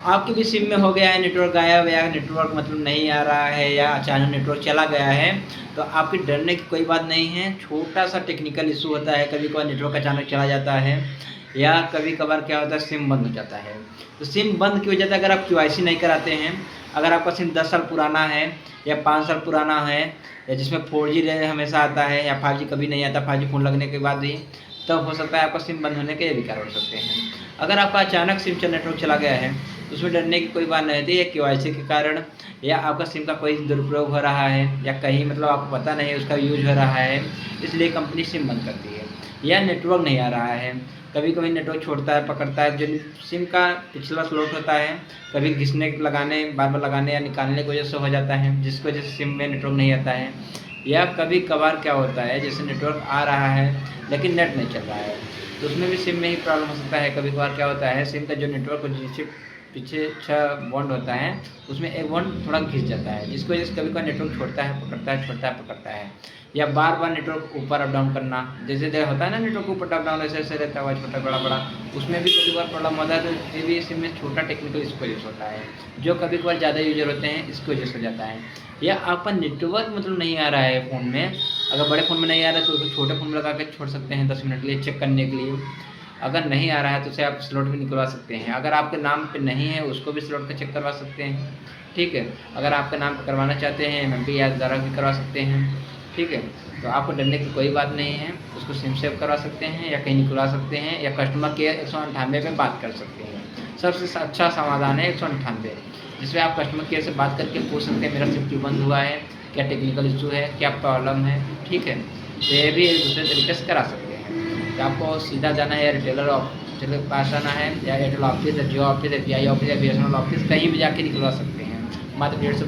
आपके भी सिम में हो गया है नेटवर्क गायब या नेटवर्क मतलब नहीं आ रहा है या अचानक नेटवर्क चला गया है, तो आपकी डरने की कोई बात नहीं है। छोटा-सा टेक्निकल इश्यू होता है, कभी-कभार नेटवर्क अचानक चला जाता है या कभी-कभार क्या होता है सिम बंद हो जाता है। तो सिम बंद की वजह से अगर आप केवाईसी नहीं कराते हैं, अगर आपका सिम 10 साल पुराना है या 5 साल पुराना है या जिसमें 4G हमेशा आता है या 5G कभी नहीं आता, 5G फ़ोन लगने के बाद ही, तब हो सकता है आपका सिम बंद होने के ये भी कारण हो सकते हैं। अगर आपका अचानक सिम नेटवर्क चला गया है, तो उसमें डरने की कोई बात नहीं होती है। केवाईसी के कारण या आपका सिम का कोई दुरुपयोग हो रहा है या कहीं मतलब आपको पता नहीं है उसका यूज़ हो रहा है, इसलिए कंपनी सिम बंद करती है। या नेटवर्क नहीं आ रहा है, कभी-कभी नेटवर्क छोड़ता है, पकड़ता है, जो सिम का पिछला स्लॉट होता है, कभी घिसने लगाने बार-बार लगाने या निकालने की वजह से हो जाता है, जिसकी वजह से सिम में नेटवर्क नहीं आता है। या कभी-कभार क्या होता है जैसे नेटवर्क आ रहा है लेकिन नेट नहीं चल रहा है, तो उसमें भी सिम में ही प्रॉब्लम हो सकता है। कभी-कभार क्या होता है सिम का जो नेटवर्क जिससे पीछे 6 बॉन्ड होता है, उसमें एक बॉन्ड थोड़ा घिस जाता है, जिसकी वजह से कभी-कभार नेटवर्क छोड़ता है, पकड़ता है, छोड़ता है, पकड़ता है। या बार-बार नेटवर्क ऊपर अप डाउन करना, जैसे होता है ना नेटवर्क ऊपर अप डाउन ऐसे-ऐसे रहता है छोटा बड़ा-बड़ा, उसमें भी कभी-कभार प्रॉब्लम होता है। तो ये भी सिम में छोटा टेक्निकल इसकी वजह से होता है, जो कभी-कभार ज़्यादा यूज़र होते हैं इसकी वजह से हो जाता है। या आपका नेटवर्क मतलब नहीं आ रहा है फ़ोन में, अगर बड़े फ़ोन में नहीं आ रहा है तो उसको छोटे फ़ोन में लगा के छोड़ सकते हैं 10 मिनट के लिए चेक करने के लिए। अगर नहीं आ रहा है तो उसे आप स्लॉट भी निकलवा सकते हैं। अगर आपके नाम पे नहीं है उसको भी स्लॉट का चेक करवा सकते हैं, ठीक है। अगर आपके नाम पे करवाना चाहते हैं एमएमपी या द्वारा भी करवा सकते हैं, ठीक है। तो आपको डरने की कोई बात नहीं है, उसको सिम सेव करवा सकते हैं या कहीं निकलवा सकते हैं या कस्टमर केयर 198 पे बात कर सकते हैं। सबसे अच्छा समाधान है 198, जिसमें आप कस्टमर केयर से बात करके पूछ सकते हैं मेरा सिम क्यों बंद हुआ है, क्या टेक्निकल इश्यू है, क्या प्रॉब्लम है, ठीक है। तो ये भी एक दूसरे तरीके से करा सकते हैं। तो आपको सीधा जाना है या रिटेलर के पास जाना है या एयरटेल ऑफिस या जियो ऑफिस या पीआई ऑफिस या बीएसएनएल ऑफिस, कहीं भी जाके निकलवा सकते हैं। मात्र 150